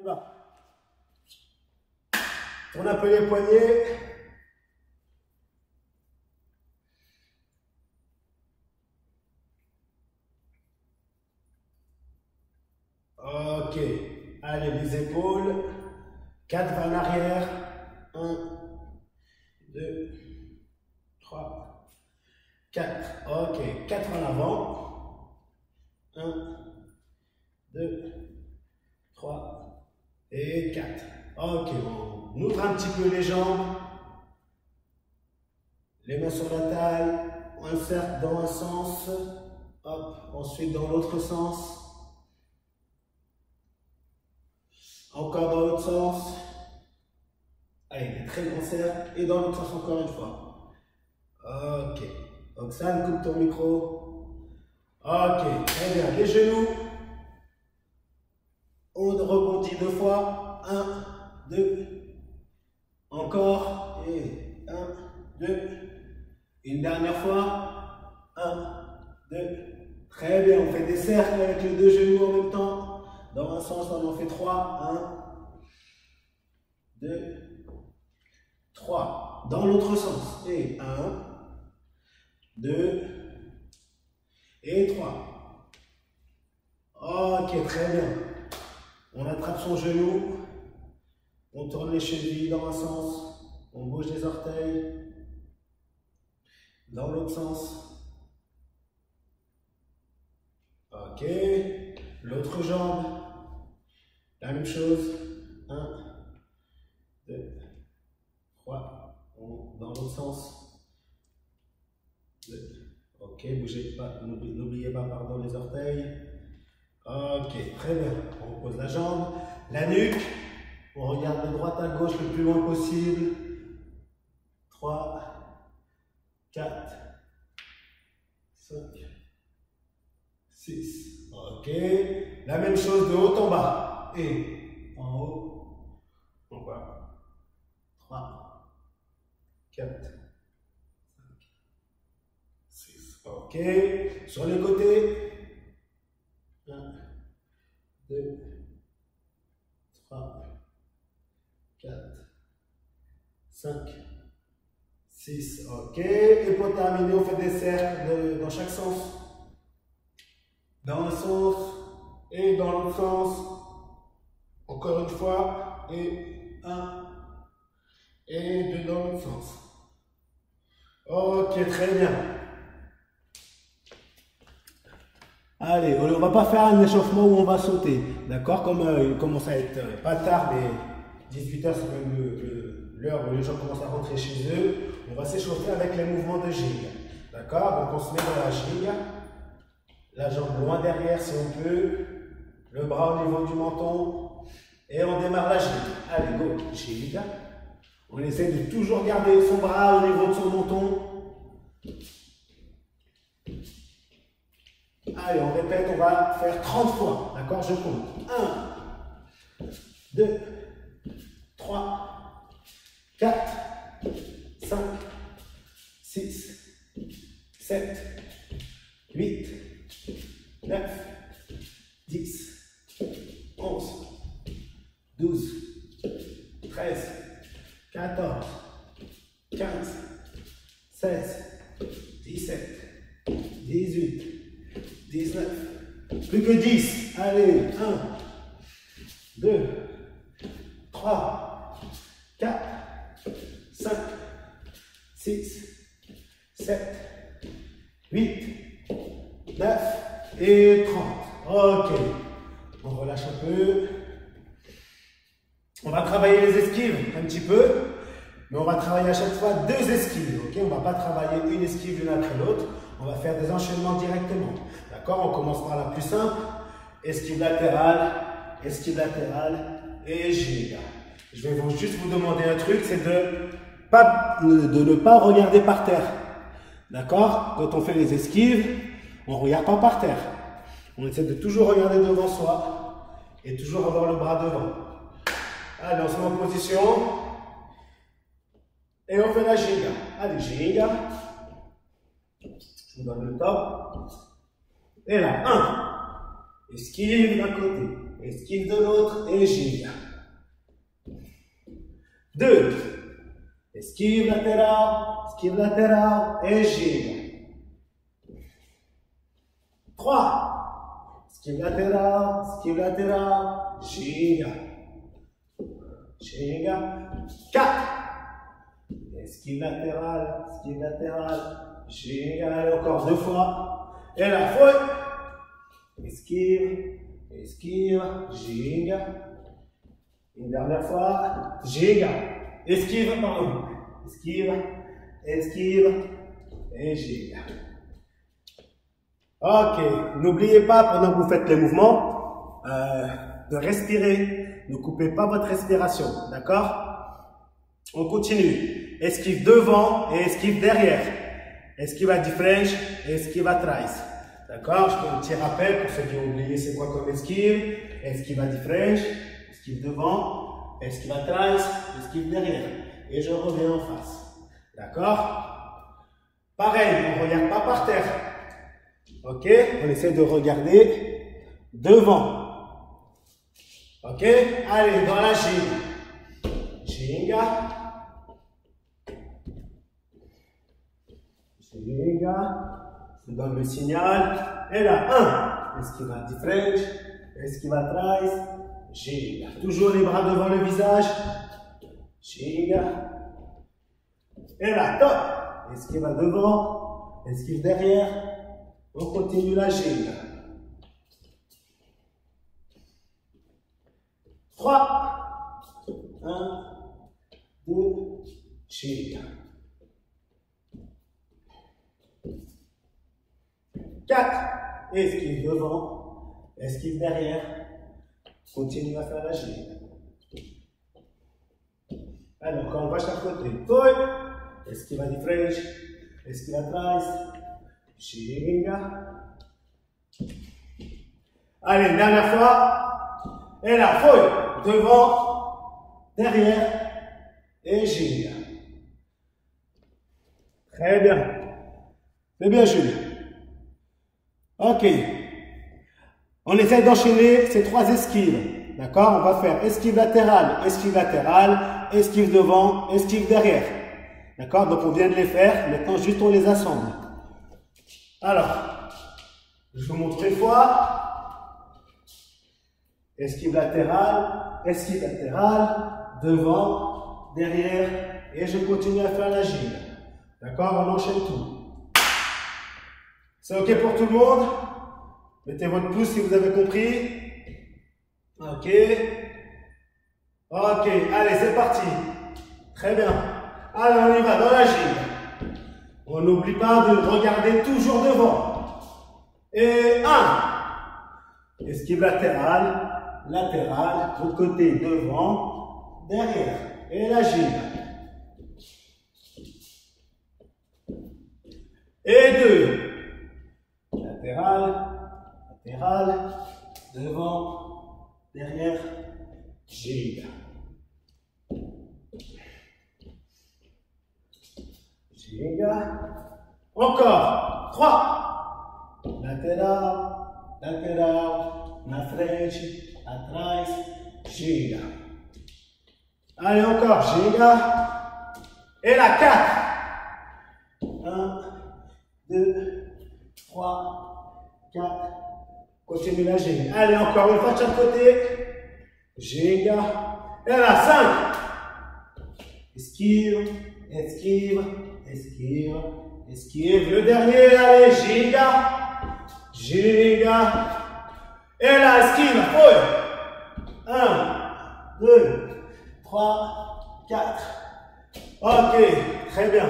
là. Tourne un peu les poignets. Ok. Allez, les épaules. 4 vers l'arrière. 1, 2, 3, 4. Ok. 4 en avant. 1, 2, 3 et 4. Ok. On ouvre un petit peu les jambes. Les mains sur la taille. On insère dans un sens. Hop. Ensuite dans l'autre sens. Encore dans l'autre sens. Allez, des très grands cercles. Et dans l'autre sens encore une fois. Ok. Oxane, coupe ton micro. Ok, très bien. Les genoux. On rebondit 2 fois. 1, 2. Encore. Et 1, 2. Une dernière fois. 1, 2. Très bien. On fait des cercles avec les 2 genoux en même temps. Dans un sens, on en fait 3. 1, 2, 3. Dans l'autre sens. Et 1, 2 et 3. Ok, très bien. On attrape son genou. On tourne les chevilles dans un sens. On bouge les orteils. Dans l'autre sens. Ok. L'autre jambe. La même chose. 1, 2, 3. Dans l'autre sens. 2. Ok, bougez pas, n'oubliez pas, pardon, les orteils. Ok, très bien. On pose la jambe, la nuque. On regarde de droite à gauche le plus loin possible. 3, 4, 5, 6. Ok. La même chose de haut en bas. Et en haut, en bas. 3, 4, 5, 6. Ok. Sur les côtés. 1, 2, 3, 4, 5, 6. Ok. Et pour terminer, on fait des cercles dans chaque sens. Dans un sens et dans l'autre sens. Encore une fois. Et 1 et 2 dans l'autre sens. Ok, très bien. Allez, on ne va pas faire un échauffement où on va sauter. D'accord? Comme il commence à être pas tard, mais 18 h, c'est même l'heure où les gens commencent à rentrer chez eux. On va s'échauffer avec les mouvements de gigue. D'accord? Donc on se met dans la gigue. La jambe loin derrière si on peut. Le bras au niveau du menton. Et on démarre la gigue. Allez, go. Gigue. On essaie de toujours garder son bras au niveau de son menton. Allez, on répète, on va faire 30 fois. D'accord? Je compte. 1, 2, 3, 4, 5, 6, 7, 8, 9, 10, 11, 12, 13, 14, 15, 16, 17, 18, 19, plus que 10. Allez, 1, 2, 3, 4, 5, 6, 7, 8, 9 et 30. Ok. On relâche un peu. On va travailler les esquives un petit peu, mais on va travailler à chaque fois 2 esquives. Ok, on ne va pas travailler une esquive l'une après l'autre. On va faire des enchaînements directement. D'accord? On commence par la plus simple. Esquive latérale et gigue. Je vais juste vous demander un truc, c'est de ne pas regarder par terre. D'accord? Quand on fait les esquives, on ne regarde pas par terre. On essaie de toujours regarder devant soi et toujours avoir le bras devant. Allez, on se met en position. Et on fait la gigue. Allez, gigue. Je vous donne le top. Et là, 1. Esquive d'un côté. esquive de l'autre et gire. 2, esquive latérale et gire. 3, esquive latérale, gire. Gire. 4, esquive latérale, gire. Allez, encore 2 fois. Et la fouille. Esquive, gire. Une dernière fois, gire. Esquive, pardon. Esquive et gire. Ok, n'oubliez pas pendant que vous faites les mouvements de respirer. Ne coupez pas votre respiration, d'accord? On continue. Esquive devant et esquive derrière. Esquive à French et esquive à Trice. D'accord? Je fais un petit rappel pour ceux qui ont oublié c'est quoi comme esquive. Esquive à French, esquive devant, esquive à Trice, esquive derrière. Et je reviens en face. D'accord? Pareil, on ne regarde pas par terre. Ok? On essaie de regarder devant. Ok? Allez, dans la gigue. Giga. Je donne le signal. Et là, 1. Esquive à French, esquive à Trice, giga. Toujours les bras devant le visage. Giga. Et là, top. Esquive à devant, esquive derrière. On continue la giga. 3. 1, 2, giga. 4, esquive devant, esquive derrière, continue à faire la giga. Alors, quand on va chaque côté, esquive à French, esquive à Trice, giga. Allez, dernière fois, et la fouille, devant, derrière, et giga. Très bien. C'est bien, Jules. Ok. On essaie d'enchaîner ces 3 esquives. D'accord? On va faire esquive latérale, esquive devant, esquive derrière. D'accord? Donc on vient de les faire. Maintenant, juste on les assemble. Alors, je vous montre une fois. Esquive latérale, devant, derrière. Et je continue à faire la gigue. D'accord? On enchaîne tout. C'est ok pour tout le monde? Mettez votre pouce si vous avez compris. Ok. Ok, allez, c'est parti. Très bien. Allez, on y va dans la gigue. On n'oublie pas de regarder toujours devant. Et 1. Esquive latérale, l'autre côté devant, derrière. Et la gigue. Et 2. Latérale, devant, derrière, giga. Giga. Encore. 3. Latérale, na frente, atrás, giga. Allez, encore, giga. Et la 4. 1, 2, 3, 4. Continue la giga. Allez, encore une fois de chaque côté. Giga. Et la 5. Esquive. Le dernier, allez, giga. Et la esquive. 1, 2, 3, 4. Ok, très bien.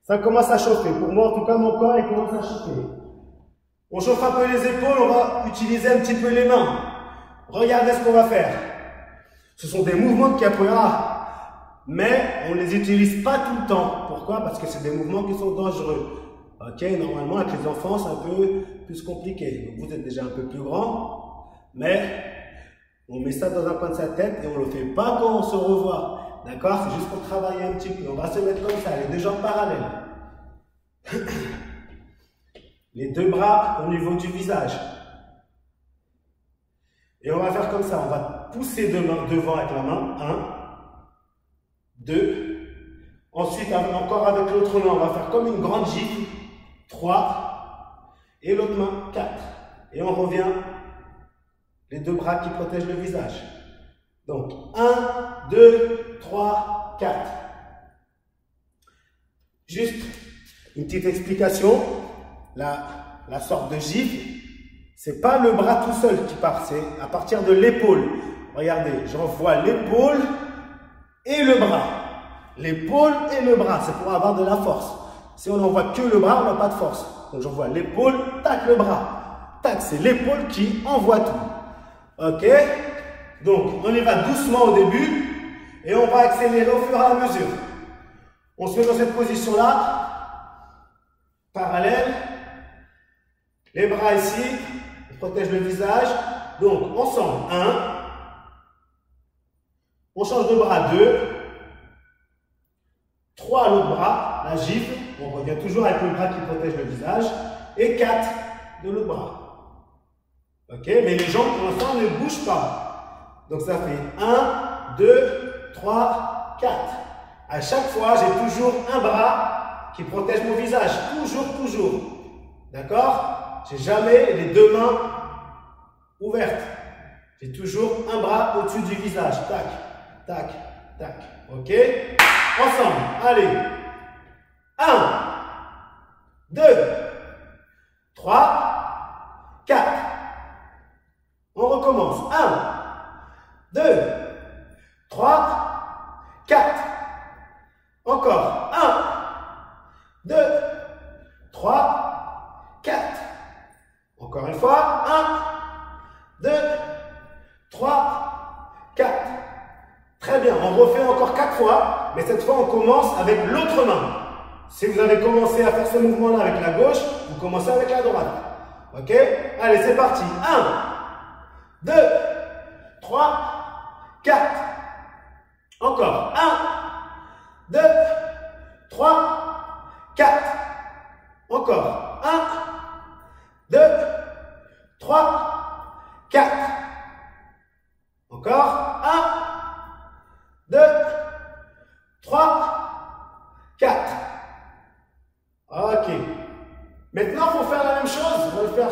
Ça commence à chauffer. Pour moi, en tout cas, mon corps, il commence à chauffer. On chauffe un peu les épaules, on va utiliser un petit peu les mains. Regardez ce qu'on va faire. Ce sont des mouvements de capoeira, mais on ne les utilise pas tout le temps. Pourquoi? Parce que c'est des mouvements qui sont dangereux. Ok, normalement, avec les enfants, c'est un peu plus compliqué. Donc, vous êtes déjà un peu plus grand, mais on met ça dans un coin de sa tête et on ne le fait pas quand on se revoit. D'accord? C'est juste pour travailler un petit peu. On va se mettre comme ça, les 2 jambes parallèles. Les 2 bras au niveau du visage. Et on va faire comme ça. On va pousser devant avec la main. 1, 2. Ensuite, encore avec l'autre main, on va faire comme une grande gifle. 3. Et l'autre main, 4. Et on revient. Les deux bras qui protègent le visage. Donc, 1, 2, 3, 4. Juste une petite explication. La sorte de gifle, c'est pas le bras tout seul qui part, c'est à partir de l'épaule. Regardez, j'envoie l'épaule et le bras. L'épaule et le bras, c'est pour avoir de la force. Si on n'envoie que le bras, on n'a pas de force. Donc j'envoie l'épaule, tac, le bras. Tac, c'est l'épaule qui envoie tout. Ok? Donc, on y va doucement au début et on va accélérer au fur et à mesure. On se met dans cette position-là, parallèle. Les bras ici, on protège le visage. Donc, ensemble, 1. On change de bras, 2. 3, l'autre bras, la gifle. On revient toujours avec le bras qui protège le visage. Et 4 de l'autre bras. Ok, mais les jambes pour l'instant ne bougent pas. Donc ça fait 1, 2, 3, 4. À chaque fois, j'ai toujours un bras qui protège mon visage. Toujours. D'accord? J'ai jamais les deux mains ouvertes. J'ai toujours un bras au-dessus du visage. Tac, tac, tac. Ok? Ensemble. Allez. 1, 2, 3, 4. On recommence. 1, 2, 3, 4. Encore. 1, 2, 3, 4. Encore une fois. 1, 2, 3, 4. Très bien. On refait encore 4 fois. Mais cette fois, on commence avec l'autre main. Si vous avez commencé à faire ce mouvement-là avec la gauche, vous commencez avec la droite. Ok? Allez, c'est parti. 1, 2, 3, 4. Encore. 1, 2, 3, 4. Encore. 1, 2, 3, 4. Encore. 1, 2, 3, 4. Ok. Maintenant, il faut faire la même chose. On va le faire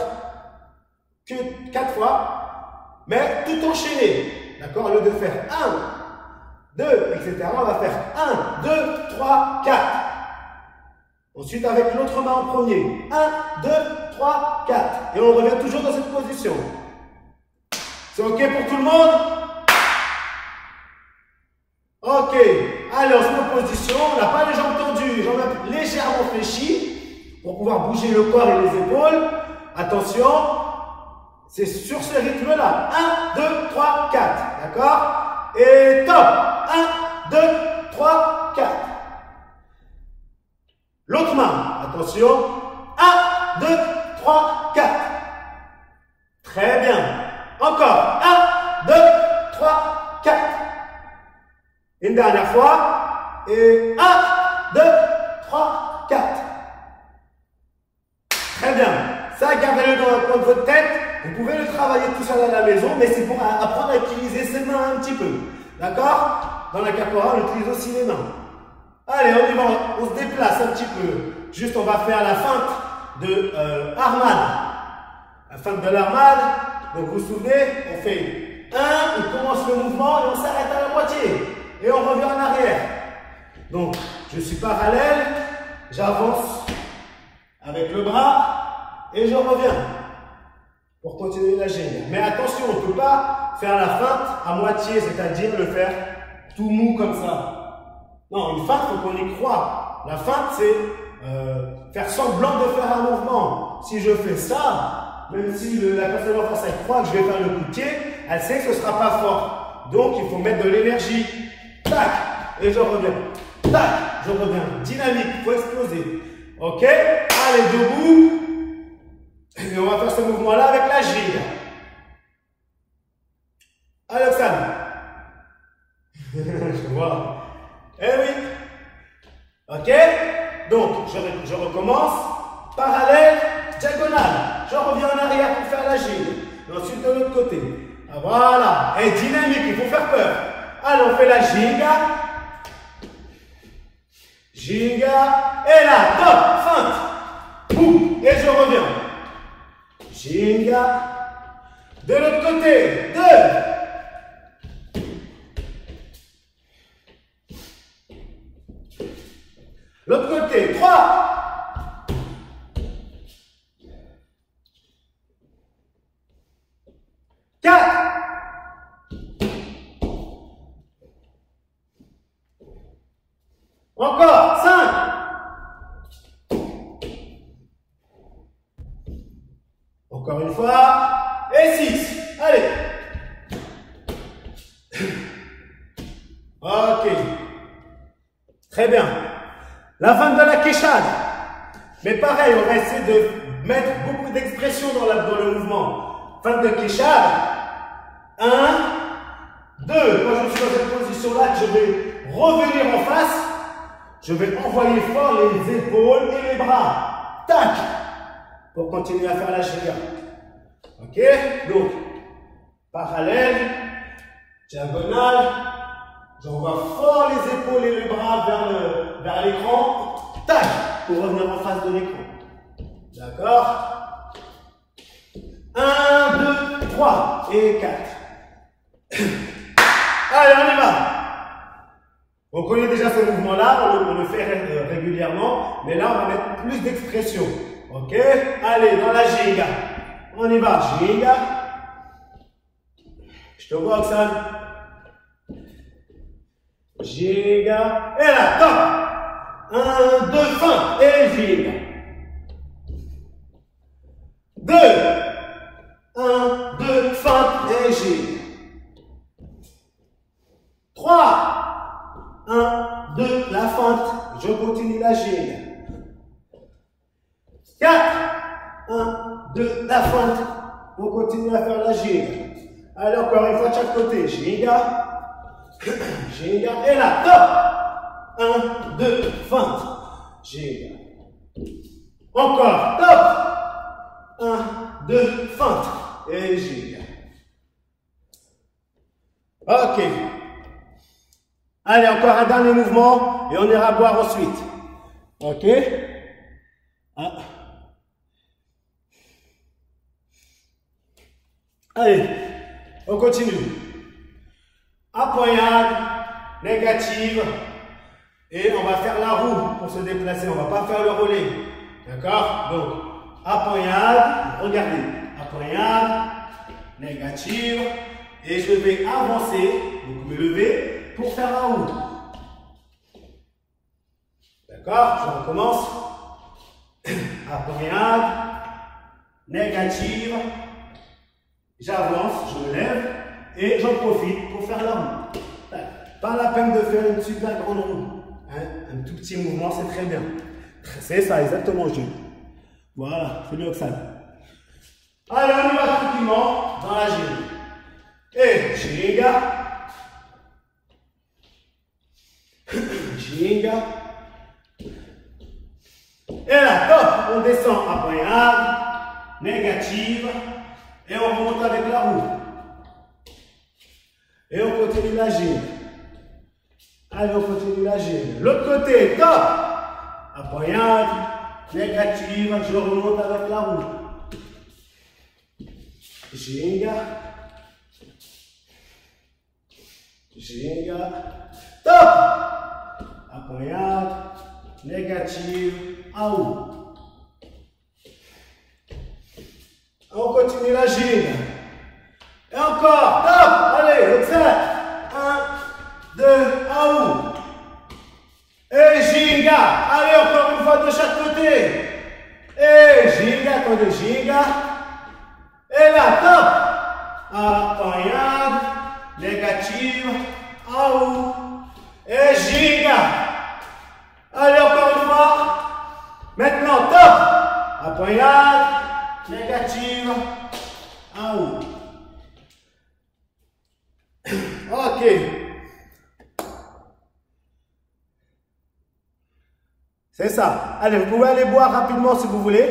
que 4 fois. Mais tout enchaîné, d'accord? Au lieu de faire 1, 2, etc., on va faire 1, 2, 3, 4. Ensuite, avec l'autre main en premier. 1, 2, 3, 4. Et on revient toujours dans cette position. C'est OK pour tout le monde? OK. Allez, on se met en position. On n'a pas les jambes tendues, les jambes légèrement fléchies pour pouvoir bouger le corps et les épaules. Attention. C'est sur ce rythme-là. 1, 2, 3, 4. D'accord? Et top. 1, 2, 3, 4. L'autre main. Attention. 1, 2, 3, 4. Très bien. Encore. 1, 2, 3, 4. Une dernière fois. Et 1, 2, 3, 4. Très bien. Ça, gardez-le dans le coin de votre tête. Vous pouvez le travailler tout seul à la maison, mais c'est pour apprendre à utiliser ses mains un petit peu. D'accord? Dans la capoeira, on utilise aussi les mains. Allez, on y va. On se déplace un petit peu. Juste, on va faire la feinte de armade. La feinte de l'armade. Donc, vous vous souvenez, on fait 1, on commence le mouvement et on s'arrête à la moitié. Et on revient en arrière. Donc, je suis parallèle. J'avance avec le bras et je reviens. Pour continuer la gêne. Mais attention, on ne peut pas faire la feinte à moitié, c'est-à-dire le faire tout mou comme ça. Non, une feinte, il faut qu'on y croit. La feinte, c'est faire semblant de faire un mouvement. Si je fais ça, même si la personne en face, elle croit que je vais faire le coup de pied, elle sait que ce ne sera pas fort. Donc, il faut mettre de l'énergie. Tac, et je reviens. Tac, je reviens. Dynamique, il faut exploser. Ok? Allez, debout. Et on va faire ce mouvement-là avec la gigue. Allez, Oxane. Je vois. Eh oui. Ok. Donc, je recommence. Parallèle, diagonale. Je reviens en arrière pour faire la gigue. Et ensuite de l'autre côté. Voilà. Et dynamique, il faut faire peur. Allez, on fait la ginga. Ginga. Et là, top, feinte. Boum. Et je reviens. Ginga. De l'autre côté. 2. L'autre côté. 3. Encore 5. Encore une fois. Et 6. Allez. Ok. Très bien. La fin de la quechade. Mais pareil, on va essayer de mettre beaucoup d'expressions dans le mouvement. Fin de quechade. 1, 2. Quand je suis dans cette position-là, je vais revenir en face. Je vais envoyer fort les épaules et les bras. Tac. Pour continuer à faire la ginga. Ok. Donc, parallèle, diagonale. J'envoie fort les épaules et les bras vers l'écran. Tac. Pour revenir en face de l'écran. D'accord. 1, 2, 3 et 4. Allez, on y va. On connaît déjà ce mouvement-là, on le fait régulièrement, mais là, on va mettre plus d'expression. Ok? Allez, dans la ginga. On y va, ginga. Je te vois, Oxane. Ginga. Et là, top. 1, 2, fin. Et ginga. 2. 1, 2, fin. Et ginga. 3. 1, 2, la fente, je continue la ginga. 4, 1, 2, la fente, on continue à faire la ginga. Allez, encore une fois de chaque côté, ginga, ginga, et là, top, 1, 2, fente, ginga. Encore, top, 1, 2, fente, et ginga. Ok. Allez, encore un dernier mouvement et on ira boire ensuite. Ok? Ah. Allez, on continue. Appoignade, négative. Et on va faire la roue pour se déplacer. On ne va pas faire le relais. D'accord? Donc, appoignade, regardez. Appoignade, négative. Et je vais avancer, donc me lever. Pour faire la roue. D'accord? Je recommence. Appoignade. Négative. J'avance, je me lève. Et j'en profite pour faire la roue. Pas la peine de faire une super grande roue. Hein? Un tout petit mouvement, c'est très bien. C'est ça, exactement, Jules. Voilà, c'est le Oxane. Allez, on y va tranquillement dans la ginga. Et ginga. Ginga. Et là, top, on descend appoignade, négative, et on remonte avec la roue. Et on continue la ginga. Allez, on continue la ginga. L'autre côté, top, appoignade, négative, je remonte avec la roue. Ginga. Ginga. Top. Appoignade, négative, en haut. On continue la ginga. Et encore, top, allez, exact. 1, 2, en haut. Et ginga. Allez, encore une fois de chaque côté. Et ginga, attendez, ginga. Et là, top. Appoignade, négative, en haut. Et ginga. Allez, encore une fois. Maintenant, top. Appoignade, négative, en haut. Ok. C'est ça. Allez, vous pouvez aller boire rapidement si vous voulez.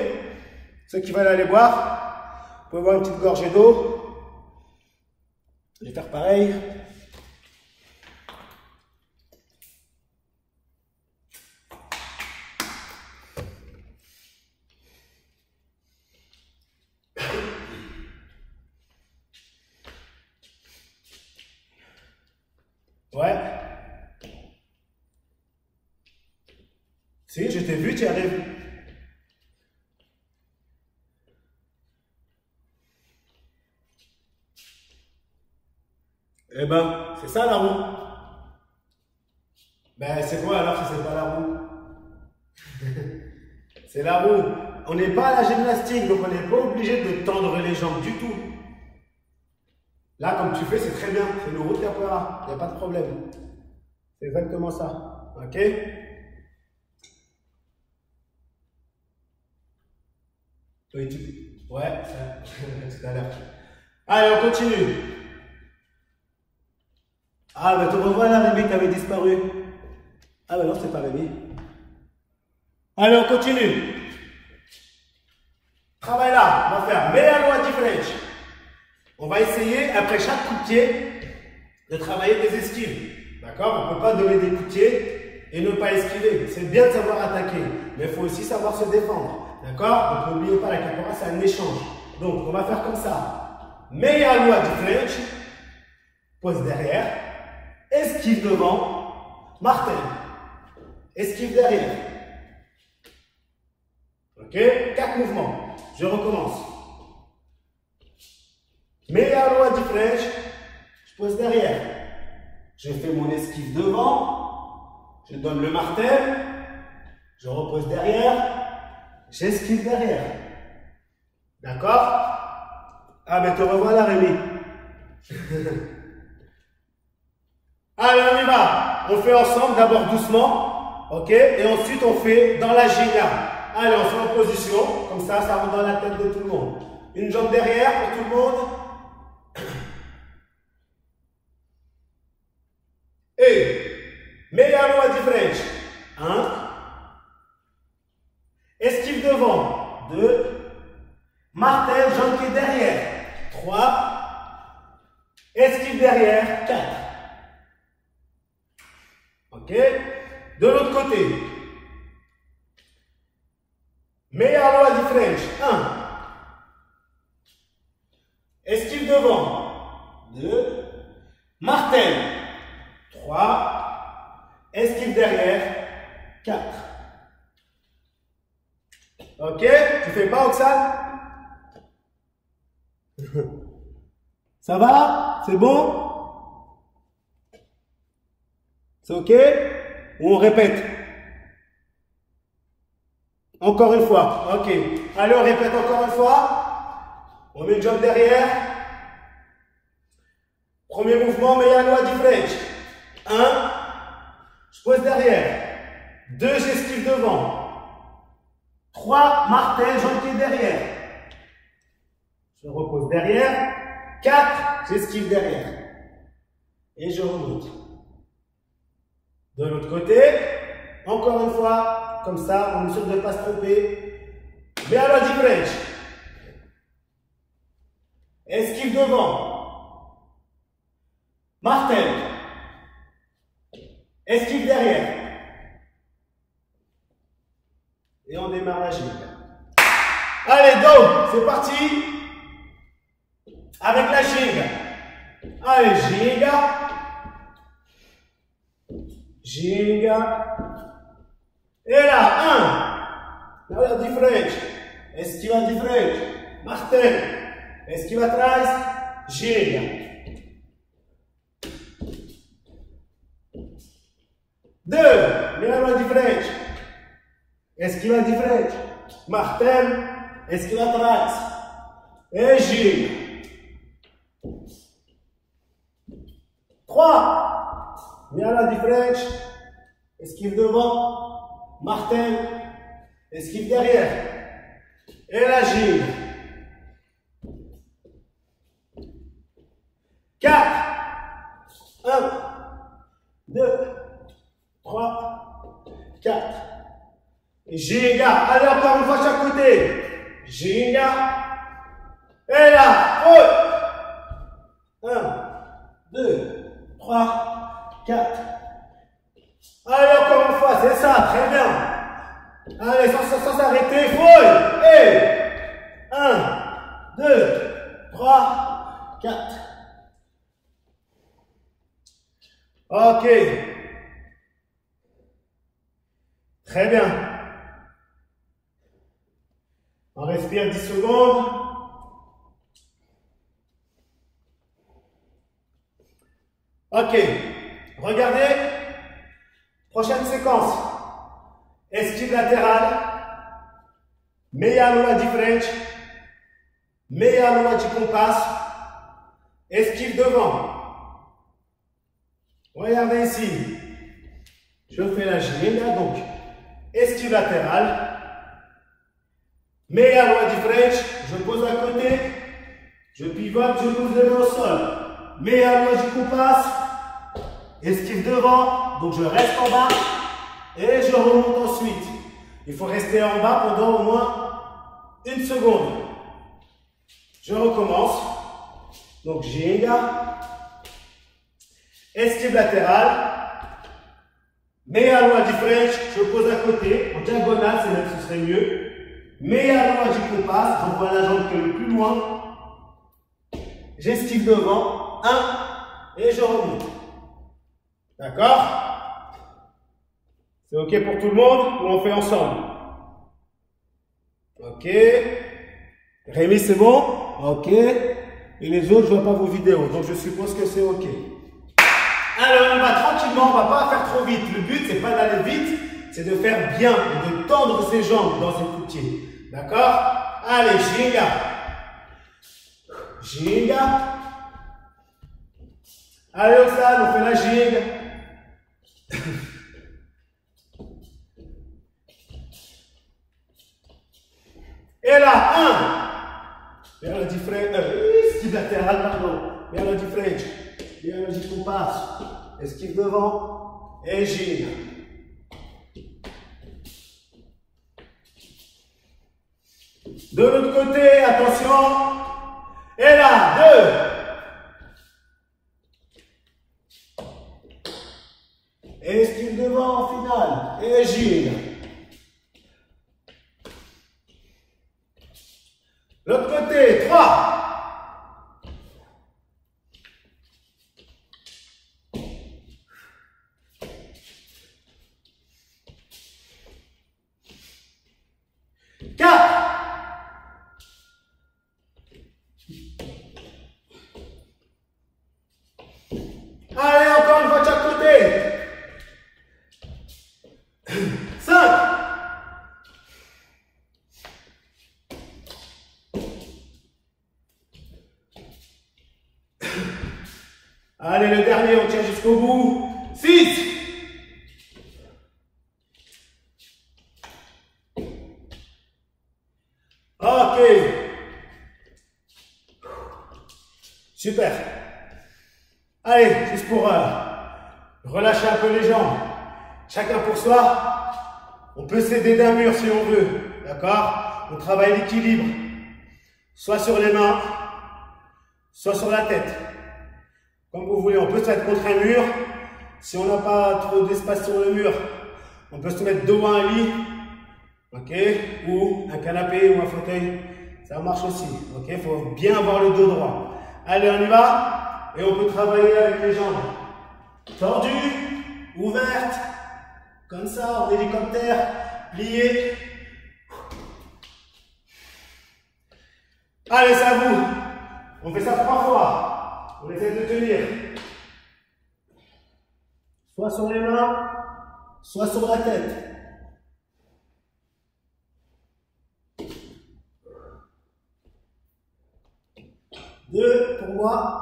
Ceux qui veulent aller boire, vous pouvez boire une petite gorgée d'eau. Je vais faire pareil. Ouais. Si, je t'ai vu, tu y arrives. Eh ben, c'est ça la roue. Ben, c'est quoi alors si c'est pas la roue? C'est la roue. On n'est pas à la gymnastique, donc on n'est pas obligé de tendre les jambes du tout. Là, comme tu fais, c'est très bien. C'est le roue de capoeira. Il n'y a pas de problème. C'est exactement ça. Ok? Oui, tu... Ouais, ça, tout à l'heure. Allez, on continue. Ah, bah, te revoilà, Rémi, t'avais disparu. Ah, bah non, c'est pas Rémi. Allez, on continue. Travail là, on va faire meia loi French. On va essayer, après chaque coup de pied, de travailler des esquives. D'accord? On ne peut pas donner des coups de pied et ne pas esquiver. C'est bien de savoir attaquer, mais il faut aussi savoir se défendre. D'accord? Donc n'oubliez pas, la capoeira, c'est un échange. Donc, on va faire comme ça. Meia loi French. Pose derrière. Esquive devant. Martel. Esquive derrière. Ok? 4 mouvements. Je recommence. Meia loi French. Je pose derrière. Je fais mon esquive devant. Je donne le martel. Je repose derrière. J'esquive derrière. D'accord? Ah, mais te revoilà, Rémi. Allez, on y va. On fait ensemble, d'abord doucement. Ok? Et ensuite, on fait dans la ginga. Allez, on se met en position. Comme ça rentre dans la tête de tout le monde. Une jambe derrière pour tout le monde. Et meia loi French. 1. Esquive devant. 2. Martel, jambe qui est derrière. 3. Esquive derrière. 4. Ok? De l'autre côté. Meia loi French. 1. Esquive devant. 2. Martel. 3. Esquive derrière. 4. Ok? Tu fais pas, Oxane? Ça va? C'est bon? C'est ok? Ou on répète? Encore une fois. Ok. Allez, on répète encore une fois. On met une jambe derrière. Premier mouvement, meia loi French. 1. Je pose derrière. 2. J'esquive devant. 3. Martel, jambe qui est derrière. Je repose derrière. 4. J'esquive derrière. Et je remonte. De l'autre côté, encore une fois, comme ça, on est sûr de ne pas se tromper. Meia loi French. Esquive devant. Martel. Esquive derrière. Et on démarre la ginga. Allez, go! C'est parti! Avec la ginga. Allez, ginga. Ginga. Et là, 1. Là, French. Esquive French. Martel. Esquive atrás. Ginga. 2. Meia lua French. Esquive French. Martel. Esquive atrás. Et ginga. 3. Meia lua French. Esquive devant. Martel. Esquive derrière. Et la ginga. 4. 1. 2. 3. 4. Ginga. Allez, encore une fois chaque côté. Ginga. Et là. 1. 2, 3, 4. Allez, encore une fois, c'est ça, très bien. Allez, sans s'arrêter, fouille. Et 1, 2, 3, 4. Ok. Très bien. On respire 10 secondes. Ok. Regardez. Prochaine séquence. Esquive latérale. Meia lua de frente. Meia lua de compasso. Esquive devant. Regardez ici. Je fais la ginga, donc esquive latérale. Meia lua de frente, je pose à côté, je pivote, je pose les mains au sol. Meia lua de compasso, esquive devant, donc je reste en bas et je remonte ensuite. Il faut rester en bas pendant au moins 1 seconde. Je recommence. Donc ginga, esquive latérale. Meia lua de frente, je pose à côté, en diagonale, c'est même ce serait mieux. Meia lua de compasso, j'envoie la jambe qui est le plus loin. J'esquive devant, 1, et je remonte. D'accord? C'est ok pour tout le monde ou on fait ensemble? Ok. Rémi, c'est bon? Ok. Et les autres, je ne vois pas vos vidéos, donc je suppose que c'est ok. Alors, on va tranquillement, on ne va pas faire trop vite. Le but, c'est pas d'aller vite, c'est de faire bien et de tendre ses jambes dans ses coupiers. D'accord? Allez, ginga. Ginga. Allez, Oxane, on fait la ginga. Et là, 1. Vers le diffrège. Esquive latérale, pardon. Vers le diffrège. Vers le compasso. Esquive devant. Et ginga. De l'autre côté, attention. Et là, 2. Esquive devant en finale. Et ginga. L'autre côté, 3. Allez, encore une fois de chaque côté. 5. Allez, le dernier, on tient jusqu'au bout. 6. Ok. Super. Allez, juste pour relâcher un peu les jambes. Chacun pour soi. On peut s'aider d'un mur si on veut. D'accord? On travaille l'équilibre. Soit sur les mains, soit sur la tête. Comme vous voulez, on peut se mettre contre un mur. Si on n'a pas trop d'espace sur le mur, on peut se mettre dos à un lit. Ok? Ou un canapé ou un fauteuil. Ça marche aussi. Ok? Il faut bien avoir le dos droit. Allez, on y va. Et on peut travailler avec les jambes tordues, ouvertes. Comme ça, en hélicoptère, plié. Allez, c'est à vous. On fait ça 3 fois. On essaie de tenir. Soit sur les mains, soit sur la tête. Deux pour moi.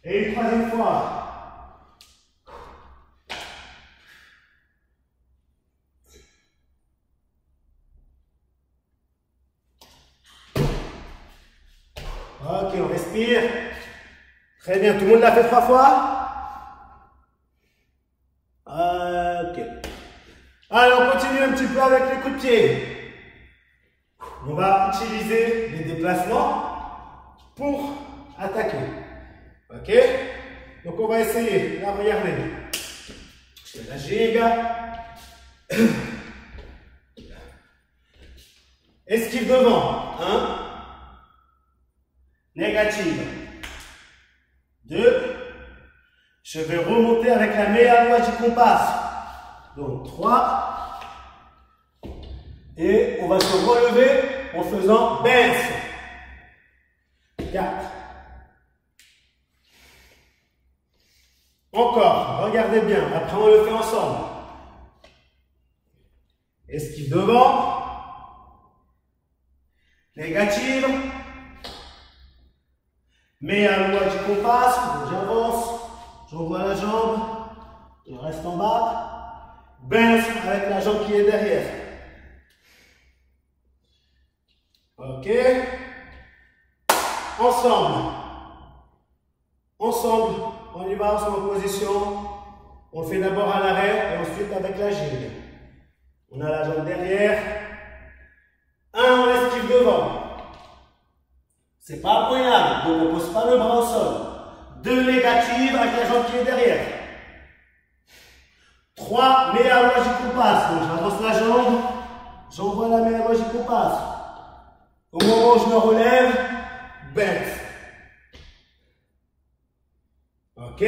Et une troisième fois. Ok, on respire. Très bien, tout le monde l'a fait 3 fois. Ok. Allez, on continue un petit peu avec les coups de pied. on va utiliser les déplacements pour attaquer. Ok? Donc on va essayer. Là, regardez. Je fais la giga. Esquive devant. 1. Négative. 2. Je vais remonter avec la meilleure loi du compas. Donc 3. Et on va se relever en faisant baisse. 4. Encore, regardez bien, après on le fait ensemble. Esquive devant. Négative. Meilleure loi du compas, j'avance, j'envoie la jambe, je reste en bas. Baisse avec la jambe qui est derrière. Ok. Ensemble. Ensemble. On y va, on se met en position. On le fait d'abord à l'arrêt et ensuite avec la gigue. On a la jambe derrière. 1, on esquive devant. C'est pas appuyable, donc on ne pose pas le bras au sol. 2 négatives avec la jambe qui est derrière. 3, meilleure loi du compas. Donc j'avance la jambe, j'envoie la meilleure loi du compas. Au moment où je me relève, baisse. Ok.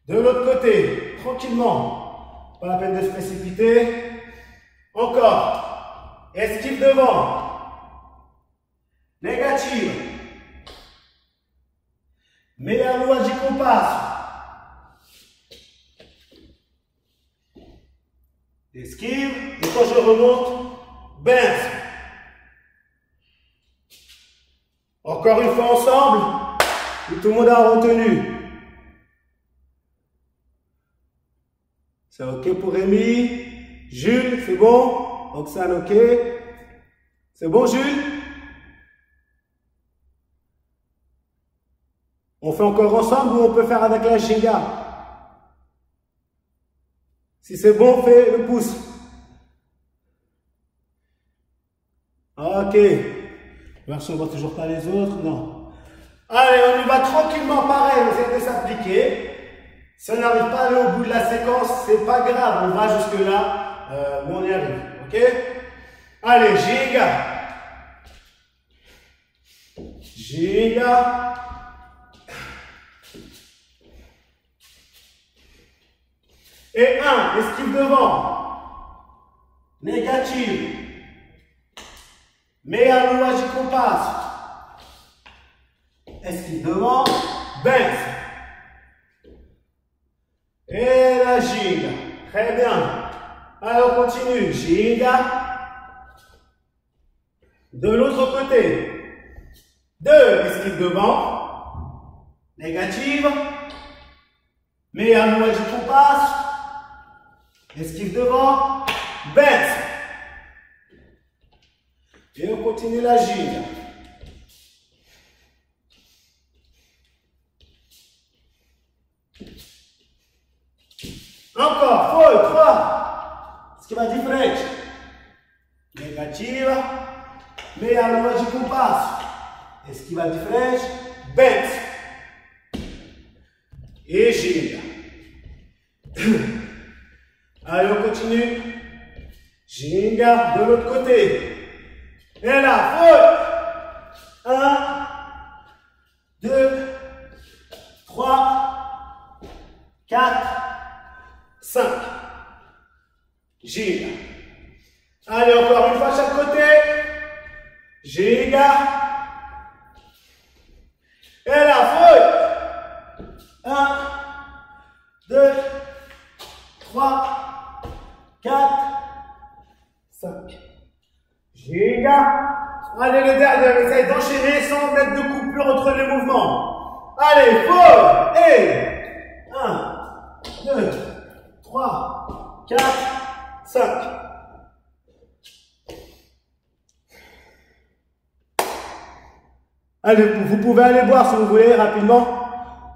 De l'autre côté, tranquillement. Pas la peine de se précipiter. Encore. Esquive devant. Négative. Meilleure loi du compas. Esquive. Et quand je remonte, baisse. Encore une fois ensemble. Et tout le monde a retenu. C'est ok pour Rémi. Jules, c'est bon. Oxane, ok. C'est bon, Jules? On fait encore ensemble ou on peut faire avec la giga? Si c'est bon, fais le pouce. Ok. Voir si on voit toujours pas les autres. Non. Allez, on y va tranquillement. Pareil, vous êtes de s'appliquer. Si on n'arrive pas à aller au bout de la séquence, c'est pas grave. On va jusque là. Mais on y arrive. Ok? Allez, giga. Giga. Et 1, esquive devant. Négative. Meilleure loi du compas. Esquive devant. Baisse. Et la giga. Très bien. Alors on continue. Giga. De l'autre côté. 2, esquive devant. Négative. Meilleure loi du compas. Esquive devant, baisse. Et on continue la giga. Encore, folle, 3. Esquive à différente. Négative. Meilleure loi du compas. Esquive à différente, baisse. Et giga. Allez, on continue. Giga de l'autre côté. Et là, folle. 1, 2, 3, 4, 5. Giga. Allez, encore une fois chaque côté. Giga. Et là, folle. 1, 2, 3, 4, 5. Giga. Allez, le dernier, essaye d'enchaîner sans mettre de coupure entre les mouvements. Allez, folle. Et 1, 2, 3, 4, 5. Allez, vous pouvez aller boire si vous voulez, rapidement.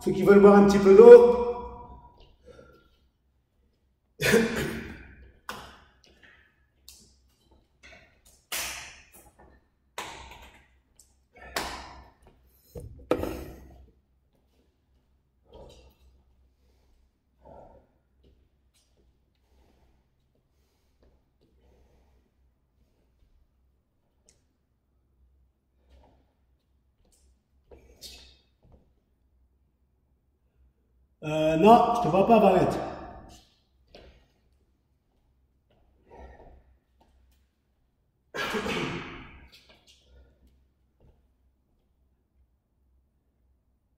Ceux qui veulent boire un petit peu d'eau. Non, je te vois pas, Valette.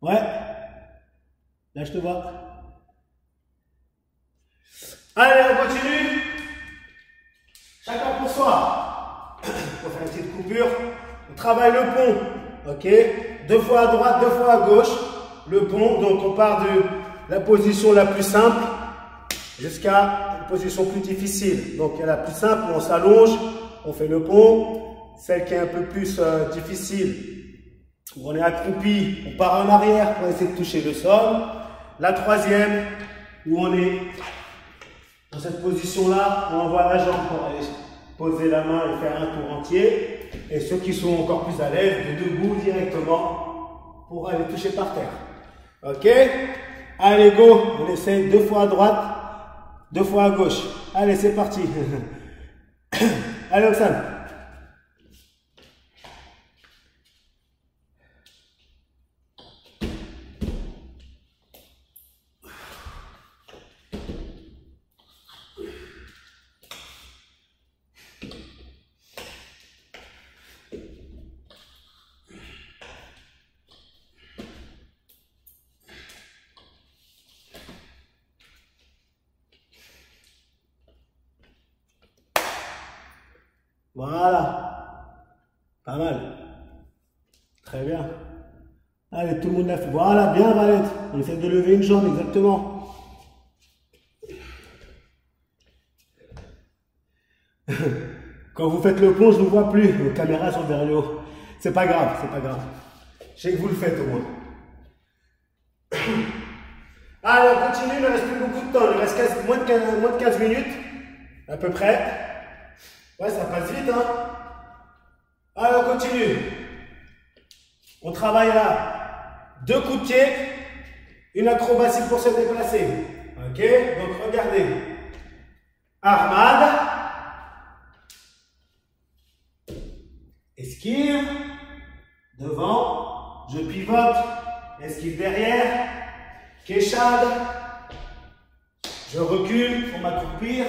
Ouais, là je te vois. Allez, on continue. Chacun pour soi. On fait une petite coupure. On travaille le pont. Ok. 2 fois à droite, 2 fois à gauche. Le pont. Donc on part de la position la plus simple jusqu'à une position plus difficile. Donc il y a la plus simple, on s'allonge, on fait le pont. Celle qui est un peu plus difficile, où on est accroupi, on part en arrière pour essayer de toucher le sol. La troisième, où on est dans cette position-là, on envoie la jambe pour aller poser la main et faire un tour entier. Et ceux qui sont encore plus à l'aise, de debout directement pour aller toucher par terre. Ok? Allez, go! On essaie 2 fois à droite, 2 fois à gauche. Allez, c'est parti. Allez, Oxane. Voilà. Pas mal. Très bien. Allez, tout le monde l'a fait. Voilà, bien, Valette. On essaie de lever une jambe, exactement. Quand vous faites le pont, je ne vois plus. Les caméras sont vers le haut. C'est pas grave, c'est pas grave. Je sais que vous le faites au moins. Allez, on continue, il ne reste plus beaucoup de temps. Il reste moins de 15 minutes, à peu près. Ouais, ça passe vite, hein. Allez, on continue. On travaille là. 2 coups de pied, une acrobatie pour se déplacer. Ok, donc regardez. Armade. Esquive. Devant. Je pivote. Esquive derrière. Quechade. Je recule pour m'accroupir.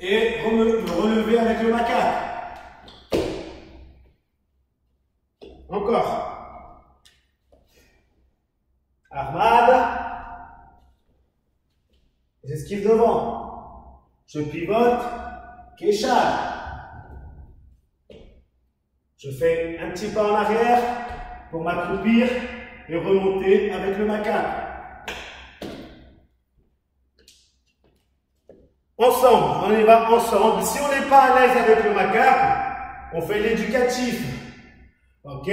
Et me relever avec le macaque. Encore. Armade. J'esquive devant. Je pivote. Quechade. Je fais un petit pas en arrière pour m'accroupir et remonter avec le macaque. Ensemble, on y va ensemble. Si on n'est pas à l'aise avec le macaque, on fait l'éducatif. Ok?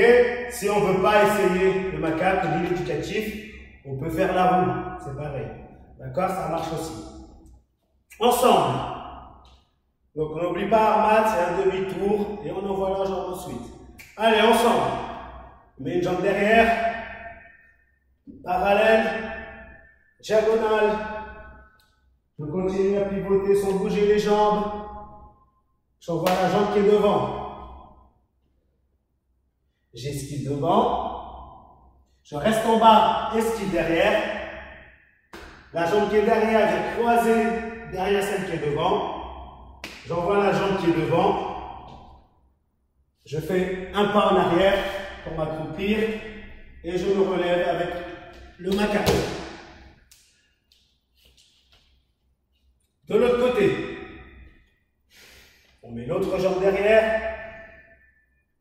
Si on ne veut pas essayer le macaque ni l'éducatif, on peut faire la roue. C'est pareil. D'accord? Ça marche aussi. Ensemble. Donc on n'oublie pas Armade, c'est un demi-tour et on envoie la jambe ensuite. Allez, ensemble. On met une jambe derrière. Parallèle. Diagonale. Je continue à pivoter sans bouger les jambes. J'envoie la jambe qui est devant. J'esquive devant. Je reste en bas, esquive derrière. La jambe qui est derrière, j'ai croisé derrière celle qui est devant. J'envoie la jambe qui est devant. Je fais un pas en arrière pour m'accroupir. Et je me relève avec le macaque. De l'autre côté, on met l'autre jambe derrière,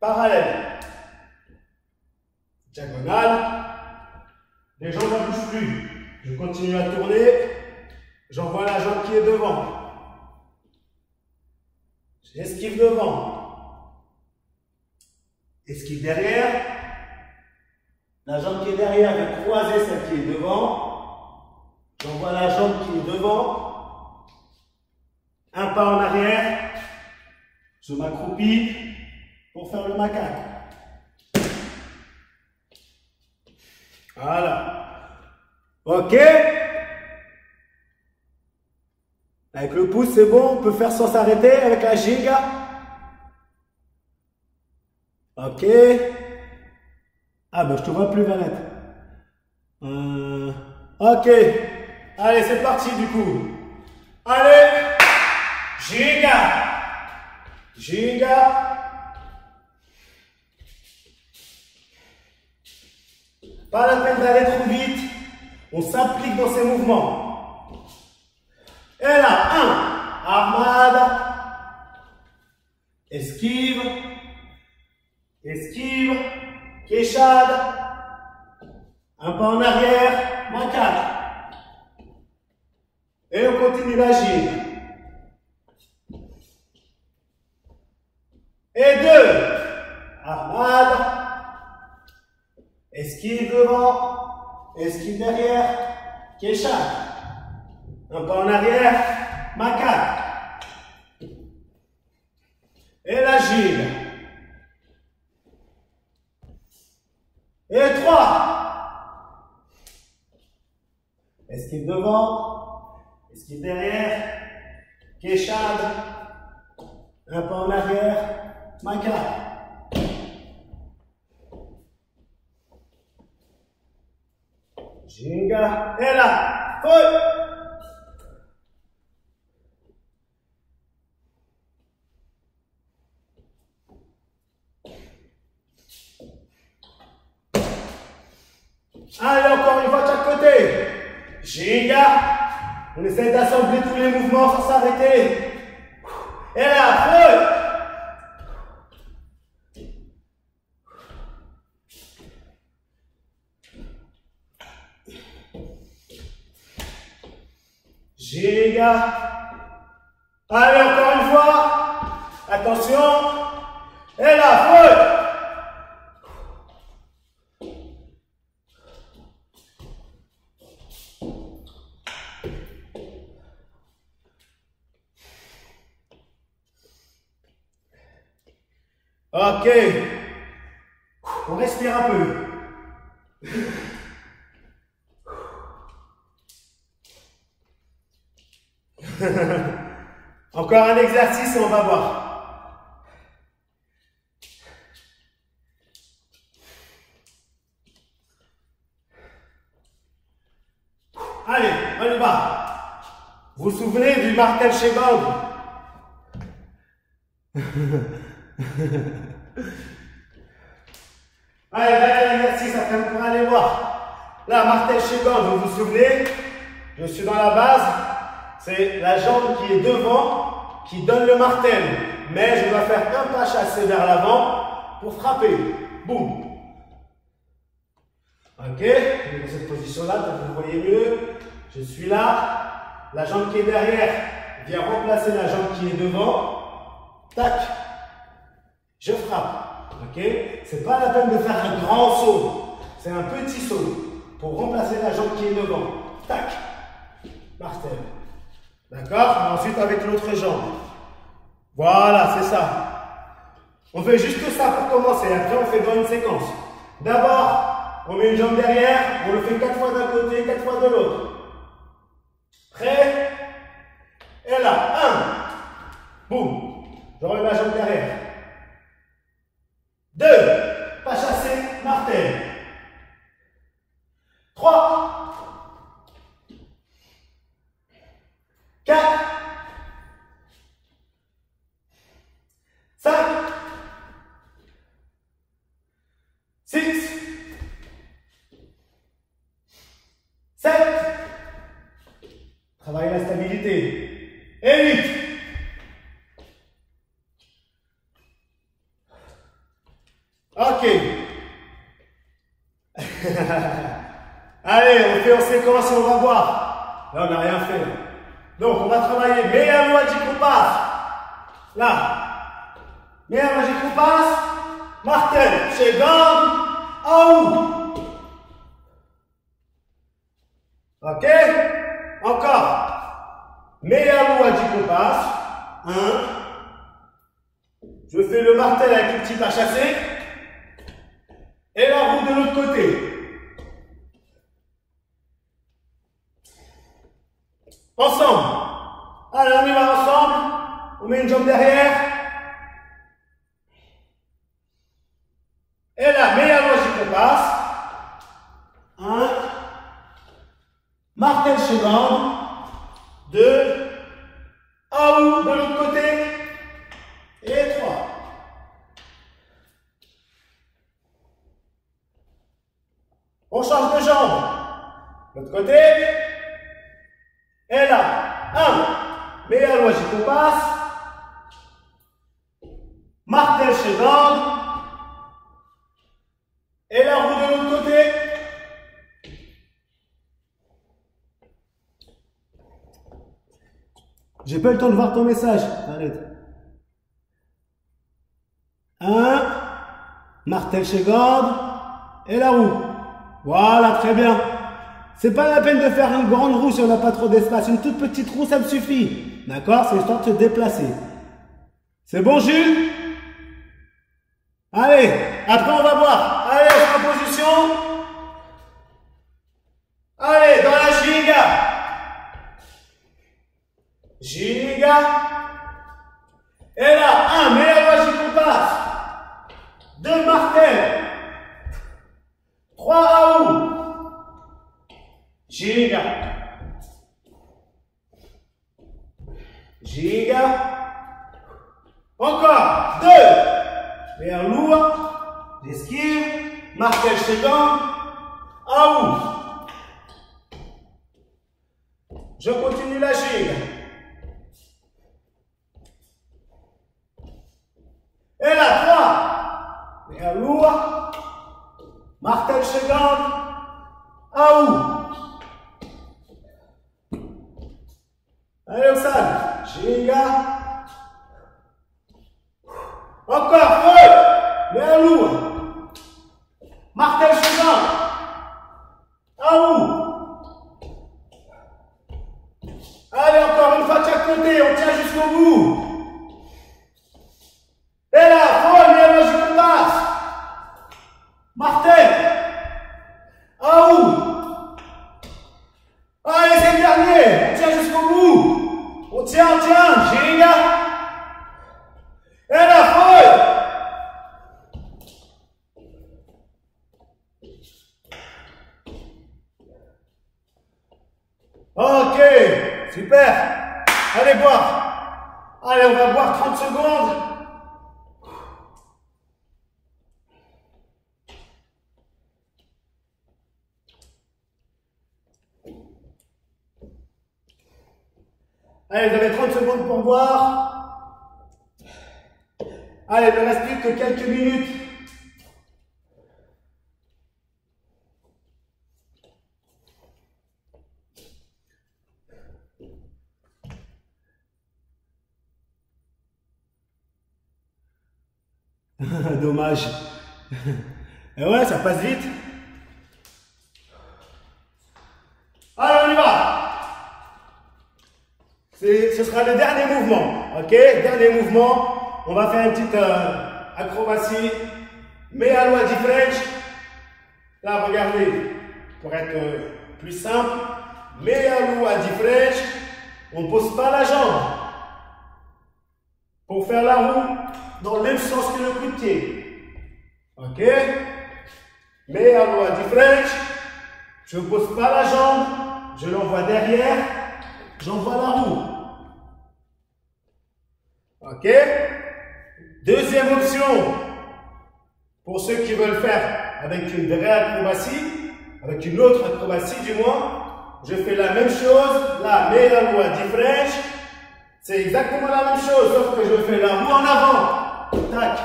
parallèle, diagonale, les jambes ne bougent plus. Je continue à tourner, j'envoie la jambe qui est devant, j'esquive devant, esquive derrière, la jambe qui est derrière va croiser celle qui est devant, j'envoie la jambe qui est devant. Un pas en arrière, je m'accroupis pour faire le macaque. Voilà. Ok. Avec le pouce, c'est bon, on peut faire sans s'arrêter avec la giga. Ok. Ah ben je te vois plus, Valette. Ok. Allez, c'est parti du coup. Allez. Giga. Giga. Pas la peine d'aller trop vite. On s'applique dans ces mouvements. Et là, 1. Armade. Esquive. Esquive. Quechade. Un pas en arrière. Macaque. Et on continue la gire. Et 2. Armade. Esquive devant. Esquive derrière. Quechade. Un pas en arrière. Macaque. Et la gire. Et 3. Esquive devant. Esquive derrière. Quechade. Un pas en arrière. Macaque. Ginga. Et là. Feu. Allez, encore une fois de chaque côté. Giga. On essaie d'assembler tous les mouvements sans s'arrêter. Et là, feu. Giga. Allez, encore une fois. Attention. Et là, feu. Ok. On respire un peu. Encore un exercice et on va voir. Allez, on y va. Vous vous souvenez du martel chez Bob? Allez, dernier exercice, après vous pourrez aller voir. Là, martel chez Bob, vous vous souvenez? Je suis dans la base. C'est la jambe qui est devant qui donne le martel. Mais je dois faire un pas chassé vers l'avant pour frapper. Boum. Ok, dans cette position-là, vous voyez mieux. Je suis là. La jambe qui est derrière vient remplacer la jambe qui est devant. Tac. Je frappe. Ok, c'est pas la peine de faire un grand saut. C'est un petit saut pour remplacer la jambe qui est devant. Tac. Martel. D'accord? Ensuite avec l'autre jambe. Voilà, c'est ça. On fait juste ça pour commencer. Après, on fait dans une séquence. D'abord, on met une jambe derrière. On le fait 4 fois d'un côté, 4 fois de l'autre. Prêt? Et là, 1. Boum. Je remets ma jambe derrière. 2. Pas chassé, martel. 3. 4. 5. 6. 7. Travaillez la stabilité. Et 8. Ok. Allez, on fait en séquence et on va voir. Là, on n'a rien fait. Donc, on va travailler meilleur magic qu'on passe. Là. Meilleur magic qu'on passe. Martel. Chez Gang. En haut. Ok. Encore. Meilleur magic qu'on passe. 1. Je fais le martel avec le petit pas chassé. Et la roue de l'autre côté. Ensemble. Allez, on y va ensemble. On met une jambe derrière. Et là, meilleure logique qu'on passe. 1. Shogun. 2. Aou de l'autre côté. Et 3. On change de jambe. L'autre côté. Et là. 1. Meilleur logique, on passe. Martel Shogun. Et la roue de l'autre côté. J'ai pas eu le temps de voir ton message. Arrête. 1. Martel Shogun. Et la roue. Voilà, très bien. C'est pas la peine de faire une grande roue si on n'a pas trop d'espace. Une toute petite roue, ça me suffit. D'accord? C'est histoire de se déplacer. C'est bon, Jules? Allez, après on va voir. Allez, on se met en position. Allez, dans la giga. Giga. Et là, 1, meilleur logique qu'on passe. 2 martels. 3 Aou. Giga. Giga. Encore. 2. Meilleur lourd. J'esquive. Martel Shogun. Aou. Je continue la giga. Et là, 3. Meilleur lourd. Martel Shogun. Aou. Allez, Oxane. Giga. Encore, feu. Meilleur lourd. Martel Shogun. Aou. Allez, encore une fois de chaque côté. On tient jusqu'au bout. Et là, folle, meilleur logique, on passe. Martel. Aou. Allez, c'est le dernier. On tient jusqu'au bout. On tient. Giga. Et la folle. Ok, super. Allez boire. Allez, on va boire 30 secondes. Allez, vous avez 30 secondes pour boire. Allez, il ne reste plus que quelques minutes. Dommage. Et ouais, ça passe vite. Allez, on y va. Ce sera le dernier mouvement. Ok, dernier mouvement. On va faire une petite acrobatie. Mais à l'oie du French. Là, regardez. Pour être plus simple. Mais à l'oie du French. On ne pose pas la jambe. Pour faire la roue dans le même sens que le coup de pied. Ok? Mais à l'oie du French. Je ne pose pas la jambe. Je l'envoie derrière. J'envoie la roue. Ok? Deuxième option, pour ceux qui veulent faire avec une vraie acrobatie, avec une autre acrobatie du moins, je fais la même chose, la meilleure loi du French, c'est exactement la même chose, sauf que je fais la roue en avant. Tac.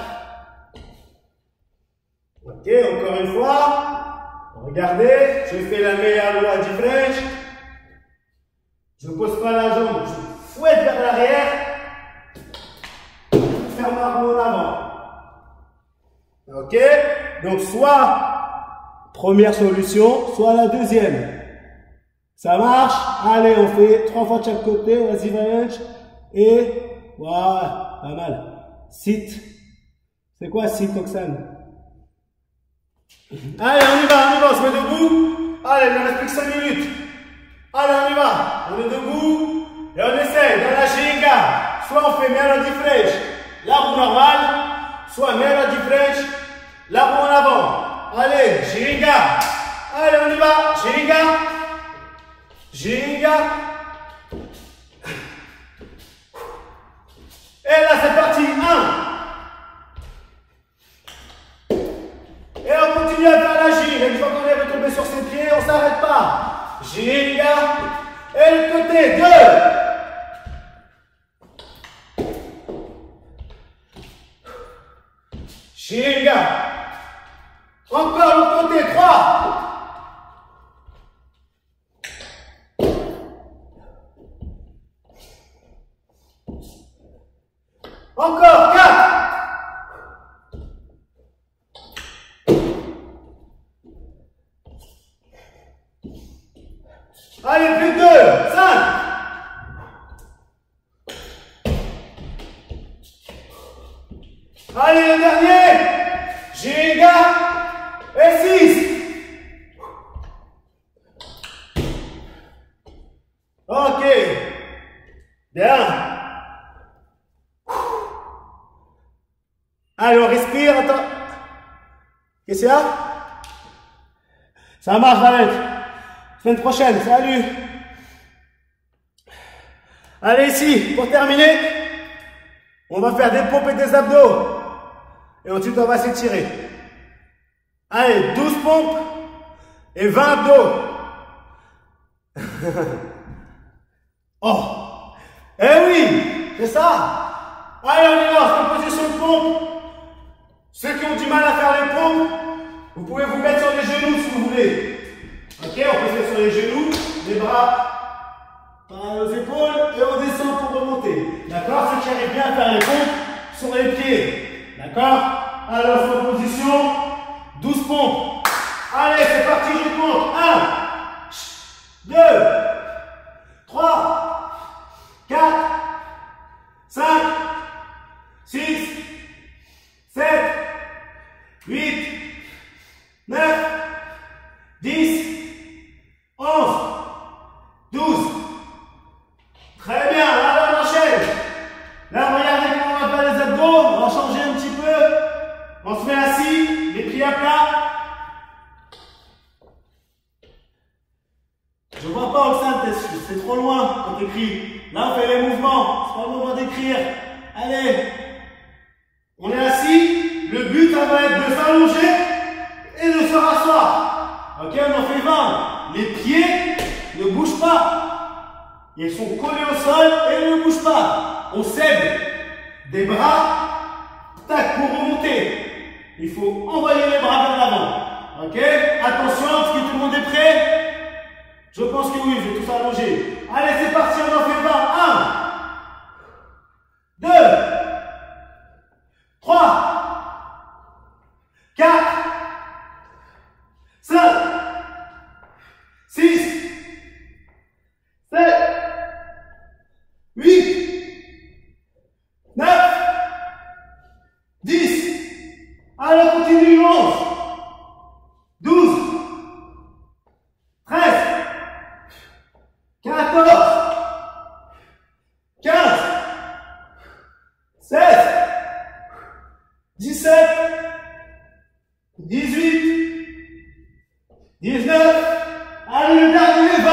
Ok, encore une fois, regardez, je fais la meilleure loi du French, je ne pose pas la jambe, je fouette vers l'arrière, faire ma roue en avant. Ok? Donc, soit première solution, soit la deuxième. Ça marche? Allez, on fait 3 fois de chaque côté. Vas-y, Valenche. Et voilà, pas mal. Sit. C'est quoi sit, Oxane? Allez, on y va, on se met debout. Allez, il ne reste plus que 5 minutes. Allez, on y va. On est debout. Et on essaie dans la giga. Soit on fait Melody Fresh, la roue normale, soit Melody Fresh, la roue en avant. Allez, giga. Allez, on y va. Giga. Ginga. Et là, c'est parti. 1. Et on continue à faire la gym. Une fois qu'on est retombé sur ses pieds, on ne s'arrête pas. Ginga. Et le côté. 2. Ginga. Encore le côté. 3. Encore 4. Allez, plus 2. 5. Allez, le dernier. Ginga. Et 6. Ok. Bien. Allez, on respire, attends. Qu'est-ce qu'il y a? Ça marche, Valette. Semaine prochaine, salut. Allez, ici, pour terminer, on va faire des pompes et des abdos. Et ensuite, on va s'étirer. Allez, 12 pompes et 20 abdos. Oh! Eh oui, c'est ça. Allez, on y va, en position de pompe. Ceux qui ont du mal à faire les pompes, vous pouvez vous mettre sur les genoux si vous voulez. Ok, on peut se mettre sur les genoux, les bras par aux épaules et on descend pour remonter. D'accord? Ceux qui arrivent bien à faire les pompes sur les pieds. D'accord? Alors, c'est en position, 12 pompes. Allez, c'est parti, je compte. 1, 2, 3, 4, 5, 6, 7, 8, 9, 10, 11, 12. Très bien, là on enchaîne. Là regardez comment on va faire les abdos, on va changer un petit peu. On se met assis, les pieds à plat. Je vois pas Oxane, c'est trop loin quand tu écris. Là on fait les mouvements, c'est pas le moment d'écrire. Allez, on est assis, le but ça va être de s'allonger et de se rasseoir. Ok, on en fait 20. Les pieds ne bougent pas. Ils sont collés au sol et ils ne bougent pas. On cède des bras, tac, pour remonter. Il faut envoyer les bras vers l'avant. Ok, attention, est-ce que tout le monde est prêt? Je pense que oui, je vais tous allonger. Allez, c'est parti, on en fait 20. 1, 2, 3, 4, 5, 6, 7, 8, 9, 10. Allez, on continue. 11, 12, 13, 14, 15, 16, 17, 18, 19, allez le dernier 20.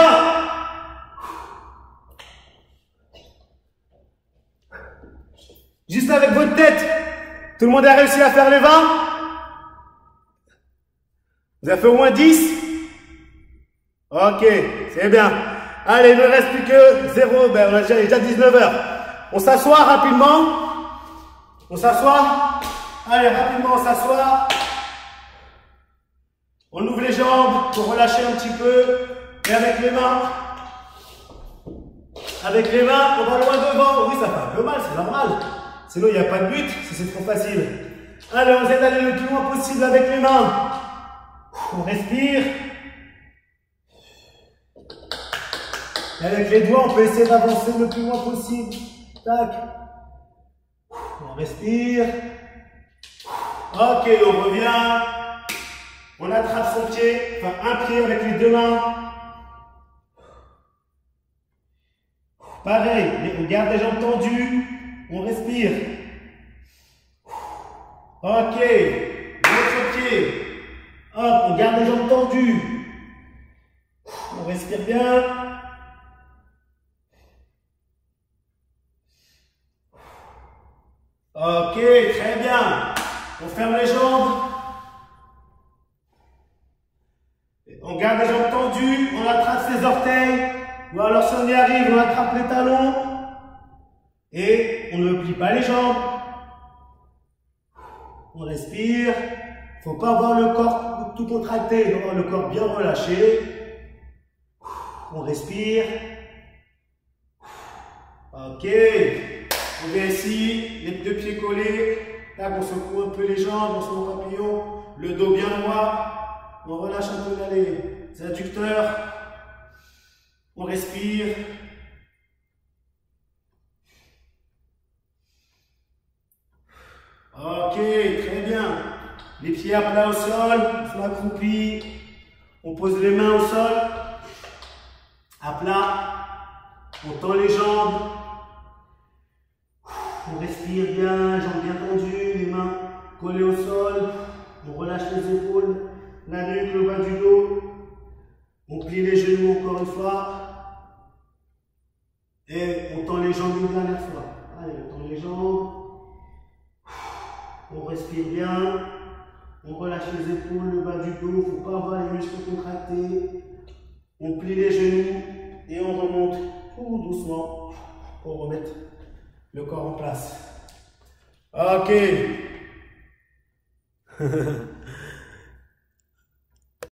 Juste avec votre tête, tout le monde a réussi à faire les 20? Vous avez fait au moins 10? Ok, c'est bien. Allez, il ne reste plus que 0, ben on a déjà 19 heures. On s'assoit rapidement. On s'assoit. Allez, rapidement, on s'assoit. On ouvre les jambes pour relâcher un petit peu. Et avec les mains. Avec les mains, on va loin devant. Oui, ça fait un peu mal, c'est normal. Sinon, il n'y a pas de but si c'est trop facile. Allez, on essaie d'aller le plus loin possible avec les mains. On respire. Et avec les doigts, on peut essayer d'avancer le plus loin possible. Tac. On respire. Ok, on revient. On attrape son pied, enfin un pied avec les deux mains. Pareil, on garde les jambes tendues. On respire. Ok. L'autre pied. Hop, on garde les jambes tendues. On respire bien. Ok, très bien. On ferme les jambes. On garde les jambes tendues, on attrape ses orteils. Ou alors si on y arrive, on attrape les talons. Et on ne plie pas les jambes. On respire. Il ne faut pas avoir le corps tout contracté, il faut avoir le corps bien relâché. On respire. Ok. On vient ici, les deux pieds collés. Là, on secoue un peu les jambes, on se met au papillon. Le dos bien droit. On relâche un peu là, les adducteurs. On respire. Ok, très bien. Les pieds à plat au sol, on se met accroupi. On pose les mains au sol. À plat. On tend les jambes. On respire bien, jambes bien tendues, les mains collées au sol. On relâche les épaules, la nuque, le bas du dos. On plie les genoux encore une fois. Et on tend les jambes une dernière fois. Allez, on tend les jambes. On respire bien. On relâche les épaules, le bas du dos. Il ne faut pas avoir les muscles contractés. On plie les genoux et on remonte tout doucement pour remettre le corps en place. Ok.